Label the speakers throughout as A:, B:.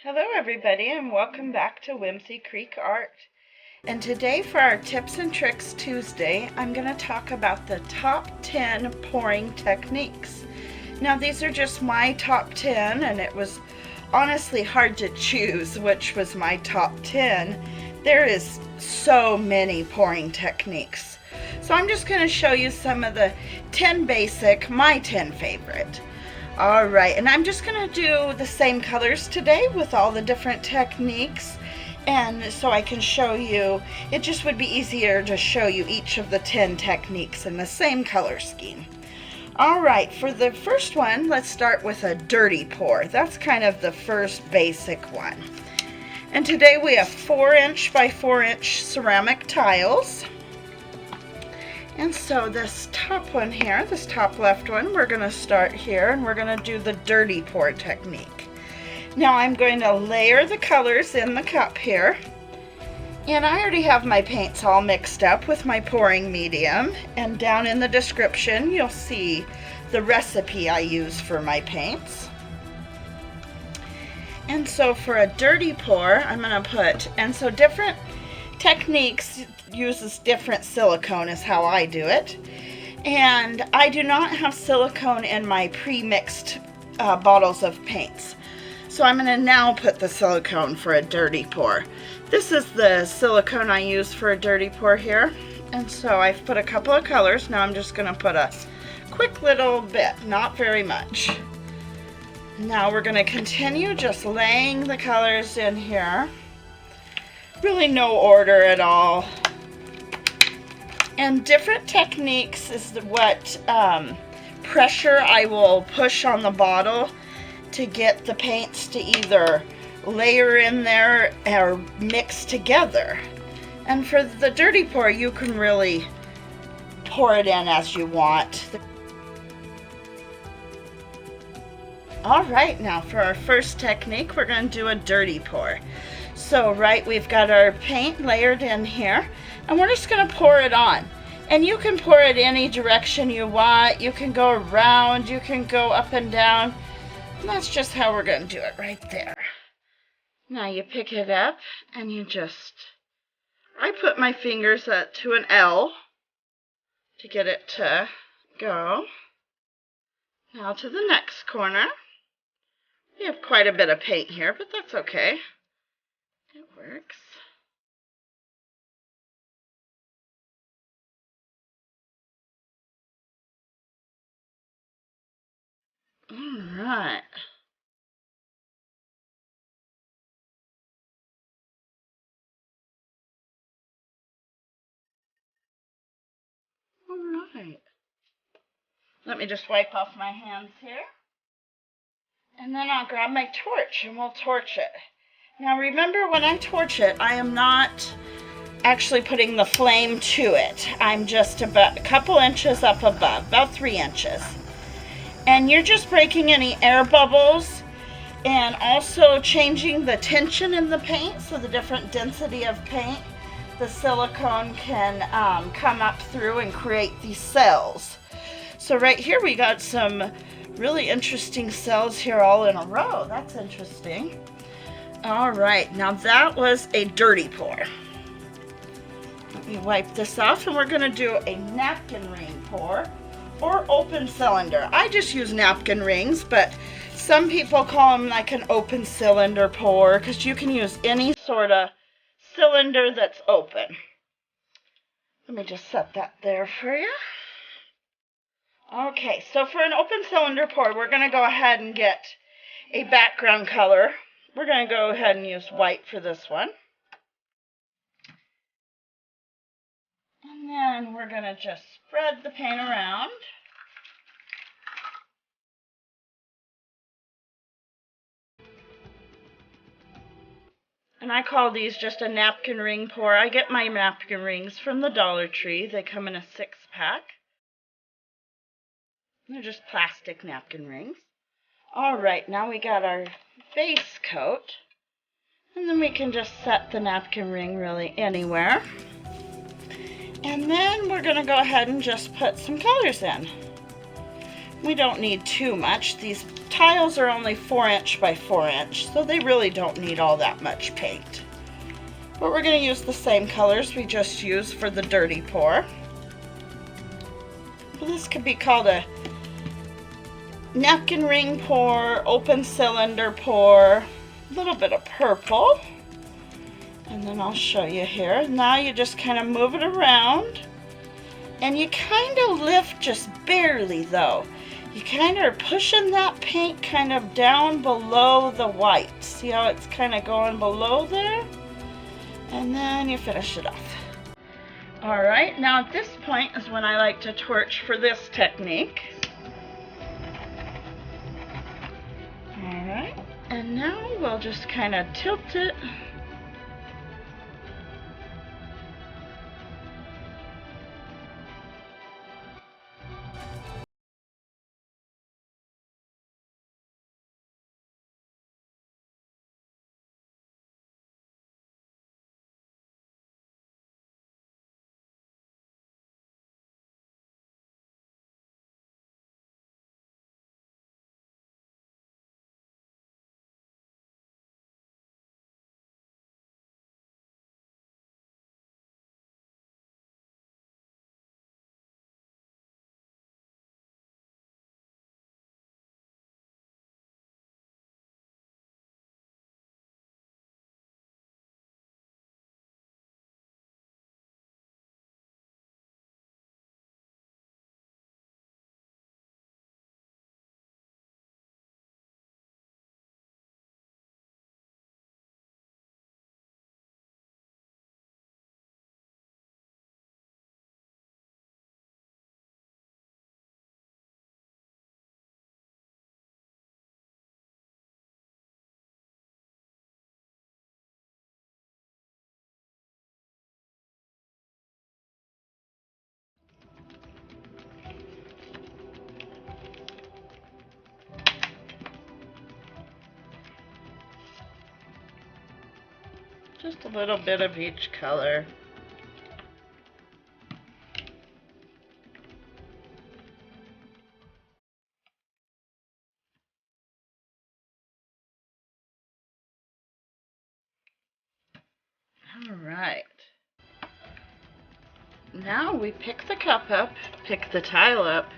A: Hello everybody and welcome back to Whimsy Creek Art. And today for our Tips and Tricks Tuesday, I'm going to talk about the top 10 pouring techniques. Now these are just my top 10 and it was honestly hard to choose which was my top 10. There is so many pouring techniques. So I'm just going to show you some of the 10 basic, my 10 favorite. Alright, and I'm just going to do the same colors today with all the different techniques, and so I can show you, it just would be easier to show you each of the 10 techniques in the same color scheme. Alright, for the first one, let's start with a dirty pour. That's kind of the first basic one. And today we have 4" by 4" ceramic tiles. And so this top one here, this top left one, we're going to start here and we're going to do the dirty pour technique. Now I'm going to layer the colors in the cup here. And I already have my paints all mixed up with my pouring medium. And down in the description you'll see the recipe I use for my paints. And so for a dirty pour, I'm going to put, and so different techniques uses different silicone is how I do it, and I do not have silicone in my pre-mixed bottles of paints, so I'm going to now put the silicone for a dirty pour. This is the silicone I use for a dirty pour here, and so I've put a couple of colors. Now I'm just going to put a quick little bit, not very much. Now we're going to continue just laying the colors in here. Really no order at all. And different techniques is what pressure I will push on the bottle to get the paints to either layer in there or mix together. And for the dirty pour, you can really pour it in as you want. Alright, now for our first technique, we're going to do a dirty pour. So we've got our paint layered in here, and we're just going to pour it on. And you can pour it any direction you want. You can go around, you can go up and down. And that's just how we're going to do it right there. Now you pick it up and you just, I put my fingers to an L to get it to go. Now to the next corner. We have quite a bit of paint here, but that's okay. It works. All right. All right. Let me just wipe off my hands here. And then I'll grab my torch and we'll torch it. Now remember, when I torch it, I am not actually putting the flame to it. I'm just about a couple inches up above, about 3 inches. And you're just breaking any air bubbles and also changing the tension in the paint, so the different density of paint, the silicone can come up through and create these cells. So right here we got some really interesting cells here all in a row. That's interesting. All right, now that was a dirty pour. Let me wipe this off, and we're going to do a napkin ring pour or open cylinder. I just use napkin rings, but some people call them like an open cylinder pour because you can use any sort of cylinder that's open. Let me just set that there for you. Okay, so for an open cylinder pour, we're going to go ahead and get a background color. We're going to go ahead and use white for this one. And then we're going to just spread the paint around. And I call these just a napkin ring pour. I get my napkin rings from the Dollar Tree. They come in a 6-pack. They're just plastic napkin rings. Alright, now we got our base coat. And then we can just set the napkin ring really anywhere. And then we're going to go ahead and just put some colors in. We don't need too much. These tiles are only 4" by 4", so they really don't need all that much paint. But we're going to use the same colors we just used for the dirty pour. This could be called a napkin ring pour, open cylinder pour, a little bit of purple. And then I'll show you here. Now you just kind of move it around. And you kind of lift just barely though. You kind of are pushing that paint kind of down below the white. See how it's kind of going below there? And then you finish it off. All right, now at this point is when I like to torch for this technique. All right, and now we'll just kind of tilt it. Just a little bit of each color. All right. Now we pick the cup up, pick the tile up,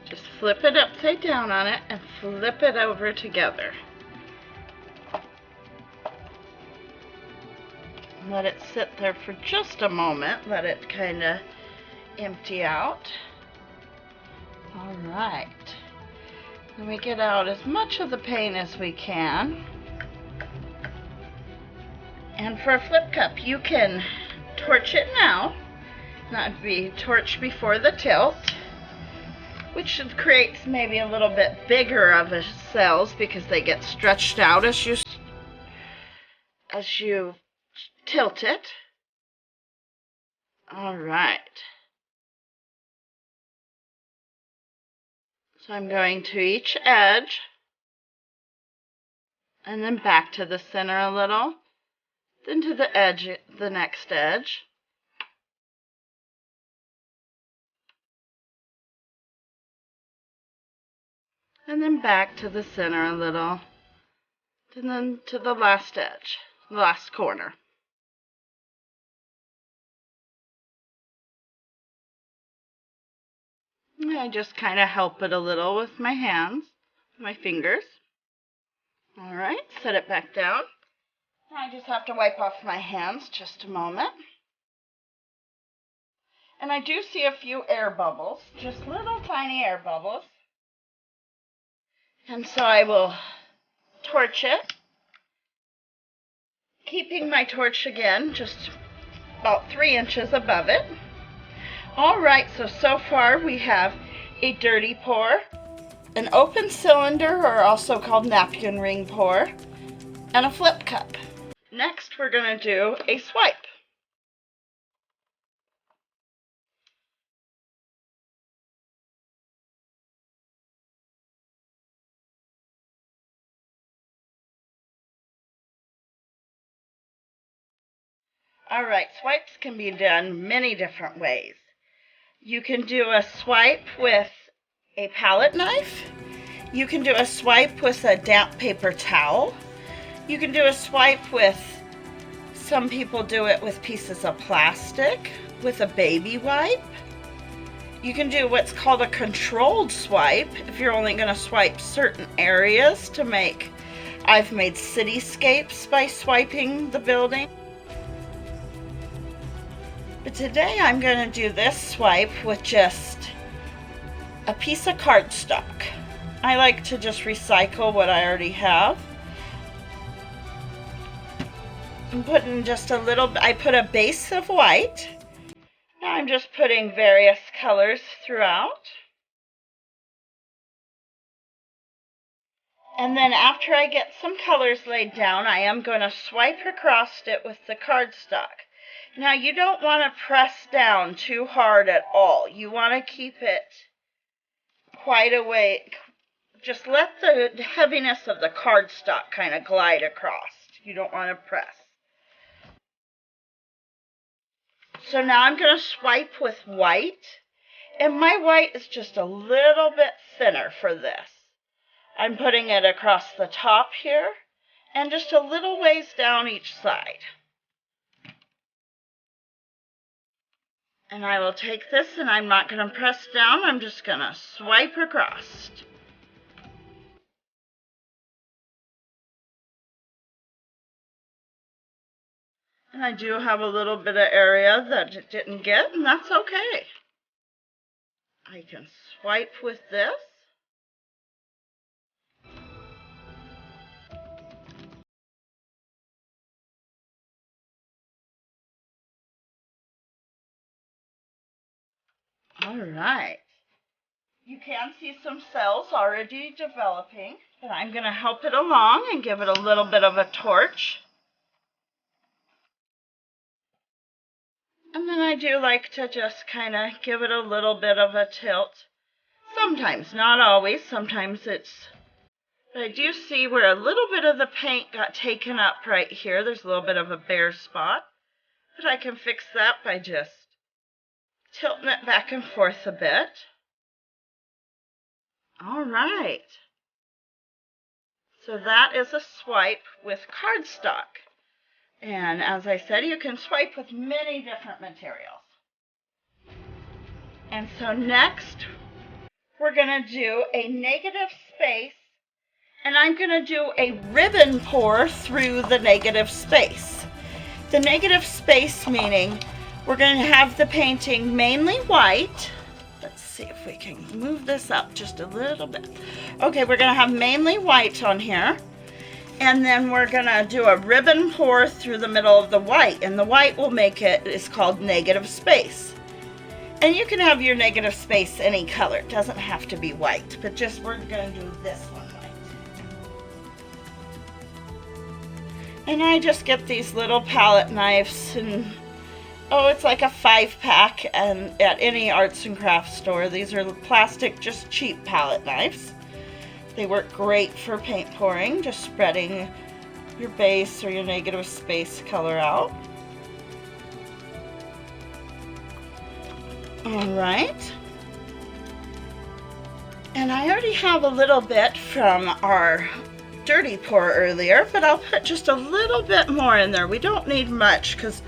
A: just flip it upside down on it and flip it over together. Let it sit there for just a moment, let it kind of empty out. All right. Then we get out as much of the paint as we can. And for a flip cup, you can torch it now. That'd be torch before the tilt, which creates maybe a little bit bigger of a cells because they get stretched out as you tilt it. All right. So I'm going to each edge and then back to the center a little, then to the edge, the next edge. And then back to the center a little, and then to the last edge, last corner. And I just kind of help it a little with my hands, my fingers. All right, set it back down. I just have to wipe off my hands just a moment. And I do see a few air bubbles, just little tiny air bubbles. And so I will torch it, keeping my torch again just about 3 inches above it. All right, so far we have a dirty pour, an open cylinder, or also called napkin ring pour, and a flip cup. Next, we're going to do a swipe. All right, swipes can be done many different ways. You can do a swipe with a palette knife. You can do a swipe with a damp paper towel. You can do a swipe with, some people do it with pieces of plastic, with a baby wipe. You can do what's called a controlled swipe if you're only going to swipe certain areas to make. I've made cityscapes by swiping the building. But today I'm going to do this swipe with just a piece of cardstock. I like to just recycle what I already have. I'm putting just a little, I put a base of white. Now I'm just putting various colors throughout. And then after I get some colors laid down, I am going to swipe across it with the cardstock. Now you don't want to press down too hard at all. You want to keep it quite away. Just let the heaviness of the cardstock kind of glide across. You don't want to press. So now I'm going to swipe with white, and my white is just a little bit thinner for this. I'm putting it across the top here, and just a little ways down each side. And I will take this, and I'm not going to press down, I'm just going to swipe across. And I do have a little bit of area that it didn't get, and that's okay. I can swipe with this. All right. You can see some cells already developing, but I'm going to help it along and give it a little bit of a torch. And then I do like to just kind of give it a little bit of a tilt. Sometimes, not always, sometimes it's, but I do see where a little bit of the paint got taken up right here. There's a little bit of a bare spot, but I can fix that by just tilting it back and forth a bit. All right. So that is a swipe with cardstock. And as I said, you can swipe with many different materials. And so next, we're going to do a negative space, and I'm going to do a ribbon pour through the negative space. The negative space meaning we're going to have the painting mainly white. Let's see if we can move this up just a little bit. Okay, we're going to have mainly white on here. And then we're going to do a ribbon pour through the middle of the white. And the white will make it, it's called negative space. And you can have your negative space any color. It doesn't have to be white. But just we're going to do this one white. And I just get these little palette knives. And oh, it's like a 5-pack and at any arts and crafts store. These are plastic, just cheap palette knives. They work great for paint pouring, just spreading your base or your negative space color out. All right. And I already have a little bit from our dirty pour earlier, but I'll put just a little bit more in there. We don't need much because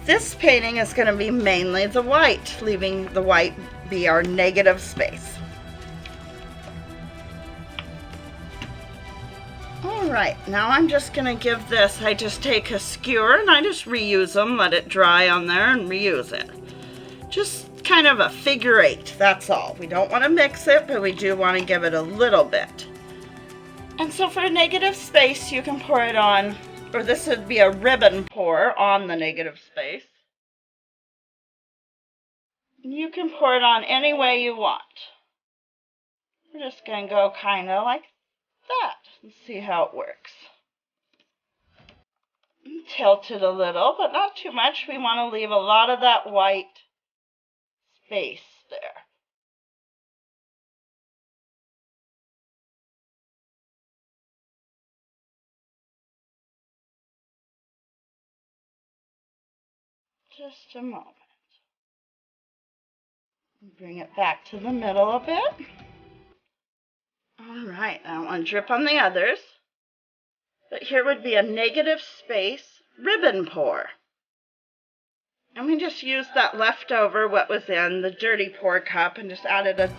A: this painting is going to be mainly the white, leaving the white be our negative space. Alright, now I'm just going to give this, I just take a skewer and I just reuse them, let it dry on there and reuse it. Just kind of a figure 8, that's all. We don't want to mix it, but we do want to give it a little bit. And so for a negative space, you can pour it on, or this would be a ribbon pour on the negative space. You can pour it on any way you want. We're just going to go kind of like that and see how it works. Tilt it a little, but not too much. We want to leave a lot of that white space there. Just a moment. Bring it back to the middle a bit. All right, I don't want to drip on the others. But here would be a negative space ribbon pour. And we just used that leftover, what was in the dirty pour cup, and just added a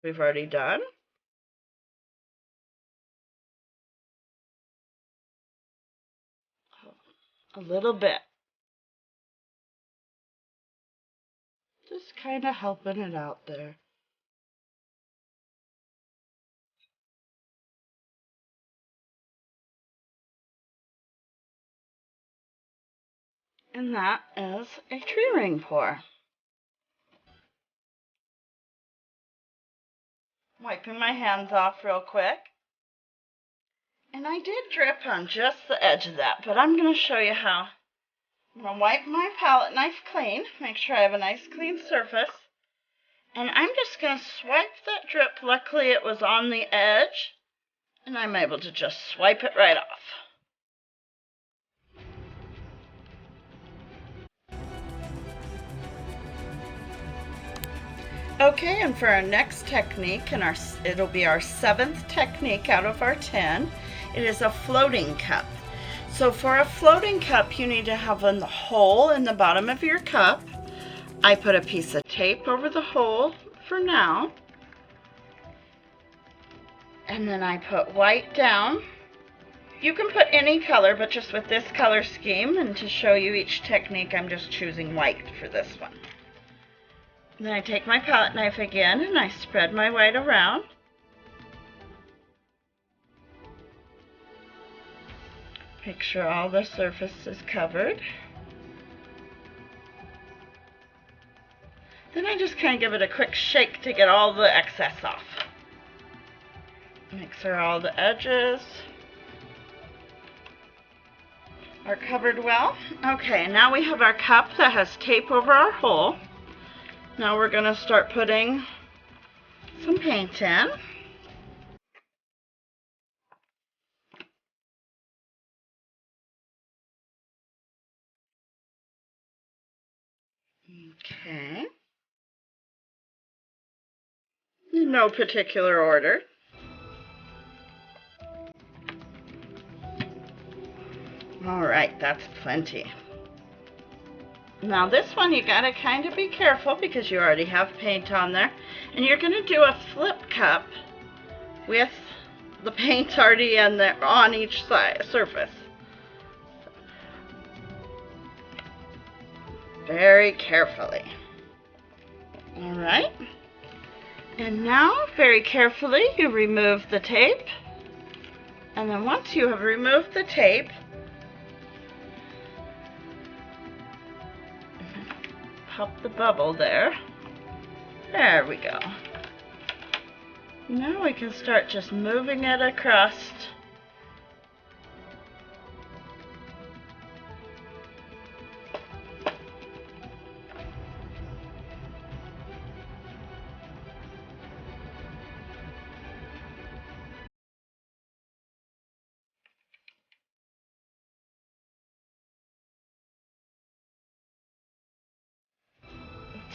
A: we've already done. A little bit. Just kind of helping it out there. And that is a tree ring pour. Wiping my hands off real quick. And I did drip on just the edge of that, but I'm going to show you how. I'm going to wipe my palette knife clean, make sure I have a nice clean surface. And I'm just going to swipe that drip. Luckily it was on the edge, and I'm able to just swipe it right off. Okay, and for our next technique, and it'll be our 7th technique out of our 10, it is a floating cup. So for a floating cup, you need to have a hole in the bottom of your cup. I put a piece of tape over the hole for now. And then I put white down. You can put any color, but just with this color scheme, and to show you each technique, I'm just choosing white for this one. Then I take my palette knife again and I spread my white around. Make sure all the surface is covered. Then I just kind of give it a quick shake to get all the excess off. Make sure all the edges are covered well. Okay, now we have our cup that has tape over our hole. Now we're going to start putting some paint in. Okay. In no particular order. All right, that's plenty. Now this one you gotta kind of be careful because you already have paint on there. And you're gonna do a flip cup with the paint already in there on each side surface. Very carefully. All right. And now, very carefully, you remove the tape. And then once you have removed the tape, pop the bubble there. There we go. Now we can start just moving it across.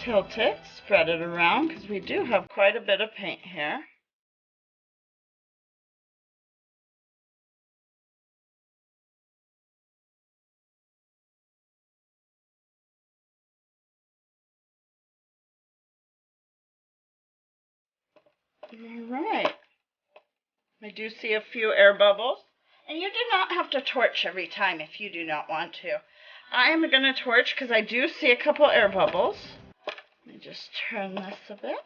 A: Tilt it, spread it around because we do have quite a bit of paint here. Alright, I do see a few air bubbles, and you do not have to torch every time if you do not want to. I am going to torch because I do see a couple air bubbles. Let me just turn this a bit.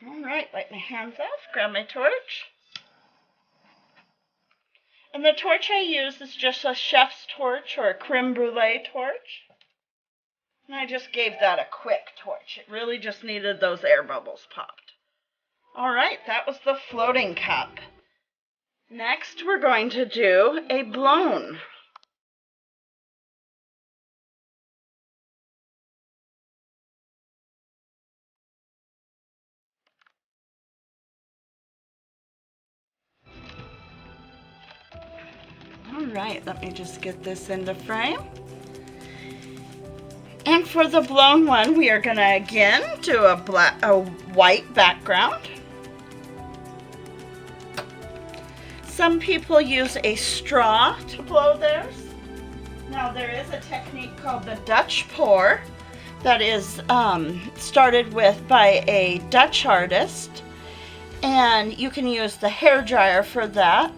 A: Alright, wipe my hands off, grab my torch. And the torch I use is just a chef's torch or a creme brulee torch. And I just gave that a quick torch. It really just needed those air bubbles popped. Alright, that was the floating cup. Next, we're going to do a blown. Alright, let me just get this into frame. And for the blown one, we are going to again do a white background. Some people use a straw to blow theirs. Now there is a technique called the Dutch pour that is started with by a Dutch artist, and you can use the hair dryer for that.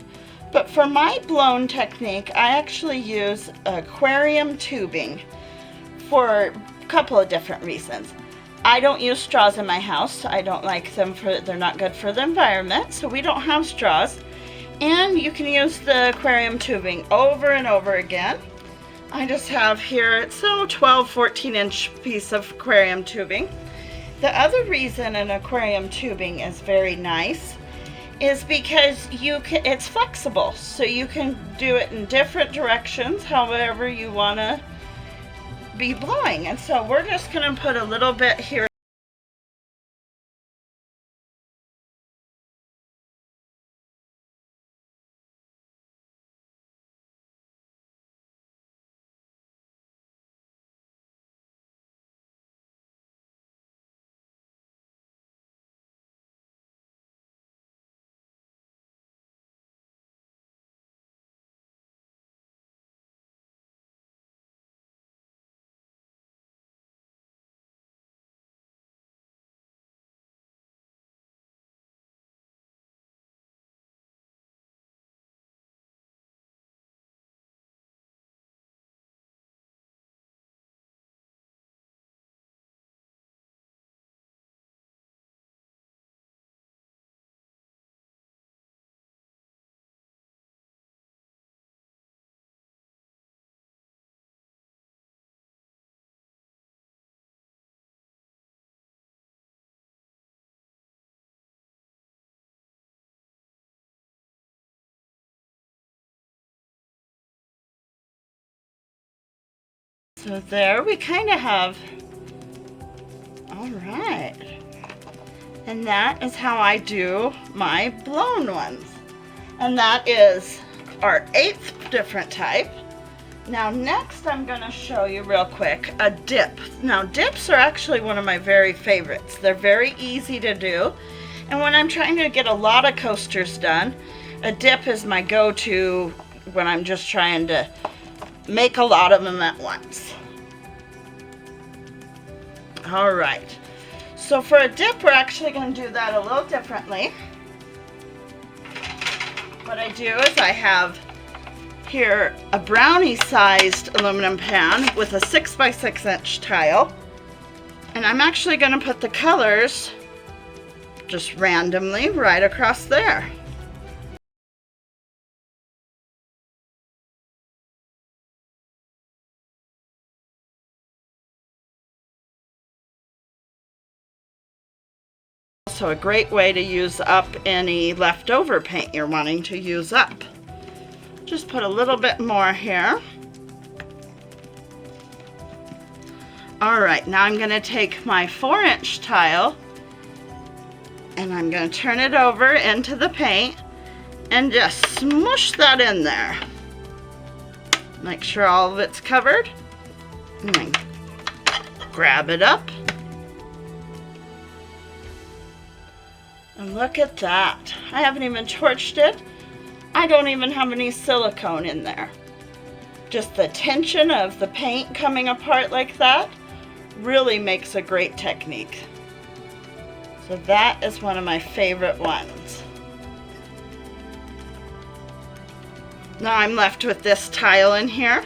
A: But for my blown technique, I actually use aquarium tubing for a couple of different reasons. I don't use straws in my house. I don't like them they're not good for the environment, so we don't have straws. And you can use the aquarium tubing over and over again. I just have here, it's a 12, 14-inch piece of aquarium tubing. The other reason an aquarium tubing is very nice is because it's flexible, so you can do it in different directions, however you want to be blowing. And so we're just going to put a little bit here. So there we kind of have, all right. And that is how I do my blown ones. And that is our 8th different type. Now next I'm going to show you real quick a dip. Now dips are actually one of my very favorites. They're very easy to do. And when I'm trying to get a lot of coasters done, a dip is my go-to when I'm just trying to make a lot of them at once. All right. So for a dip, we're actually going to do that a little differently. What I do is I have here a brownie-sized aluminum pan with a 6 by 6 inch tile. And I'm actually going to put the colors just randomly right across there. Also a great way to use up any leftover paint you're wanting to use up. Just put a little bit more here. All right, now I'm going to take my 4-inch tile and I'm going to turn it over into the paint and just smoosh that in there. Make sure all of it's covered. And then grab it up. And look at that. I haven't even torched it. I don't even have any silicone in there. Just the tension of the paint coming apart like that really makes a great technique. So that is one of my favorite ones. Now I'm left with this tile in here,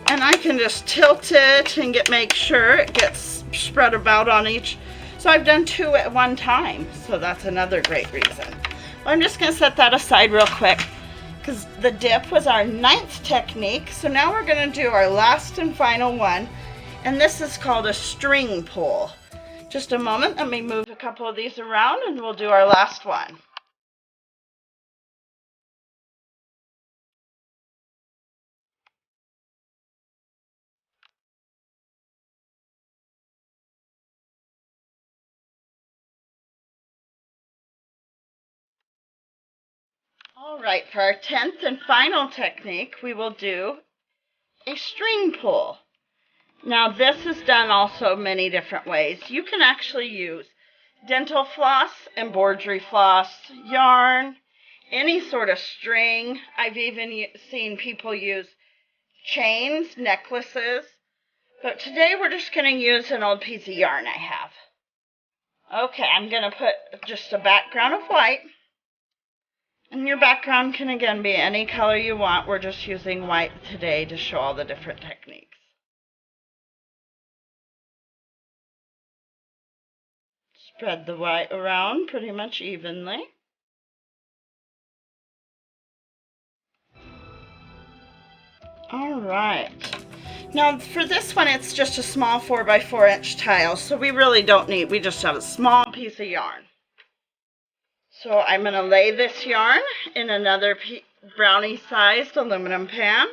A: and I can just tilt it and make sure it gets spread about on each. So I've done 2 at one time, so that's another great reason. Well, I'm just going to set that aside real quick because the dip was our 9th technique. So now we're going to do our last and final one, and this is called a string pull. Just a moment, let me move a couple of these around and we'll do our last one. All right, for our 10th and final technique, we will do a string pull. Now this is done also many different ways. You can actually use dental floss, embroidery floss, yarn, any sort of string. I've even seen people use chains, necklaces, but today we're just going to use an old piece of yarn I have. Okay, I'm going to put just a background of white. And your background can again be any color you want. We're just using white today to show all the different techniques. Spread the white around pretty much evenly. All right. Now for this one, it's just a small 4 by 4 inch tile, so we really don't need, we just have a small piece of yarn. So I'm going to lay this yarn in another brownie-sized aluminum pan.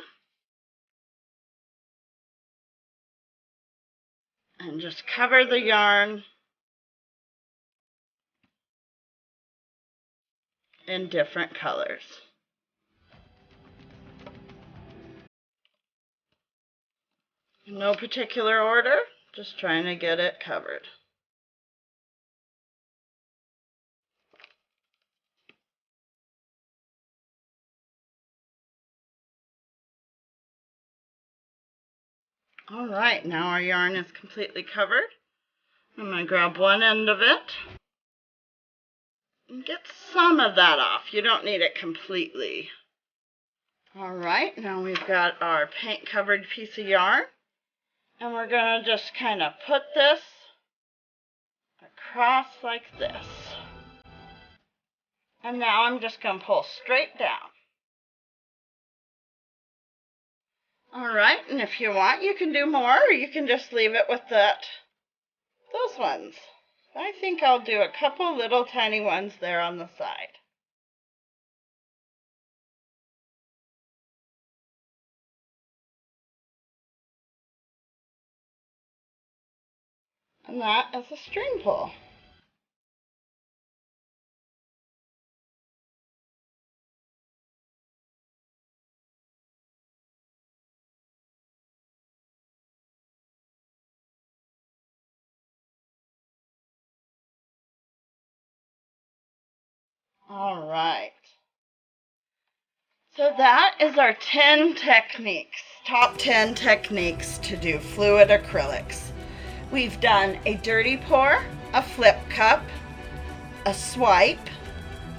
A: And just cover the yarn in different colors. No particular order, just trying to get it covered. All right, now our yarn is completely covered. I'm going to grab one end of it and get some of that off. You don't need it completely. All right, now we've got our paint covered piece of yarn, and we're going to just kind of put this across like this. And now I'm just going to pull straight down. All right, and if you want, you can do more, or you can just leave it with those ones. I think I'll do a couple little tiny ones there on the side. And that is a string pull. All right. So that is our 10 techniques. top 10 techniques to do fluid acrylics. We've done a dirty pour, a flip cup, a swipe,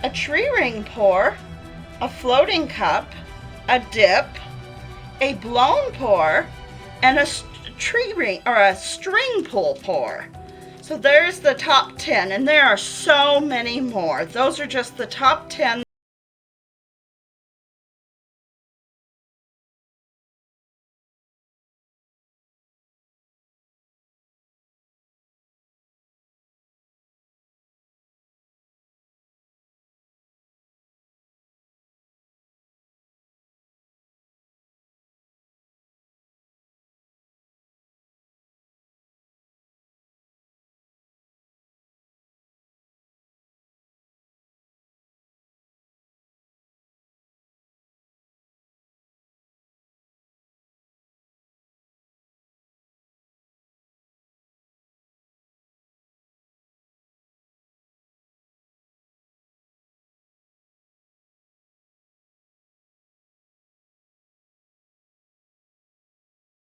A: a tree ring pour, a floating cup, a dip, a blown pour, and a tree ring or a string pull pour. So there's the top 10, and there are so many more. Those are just the top 10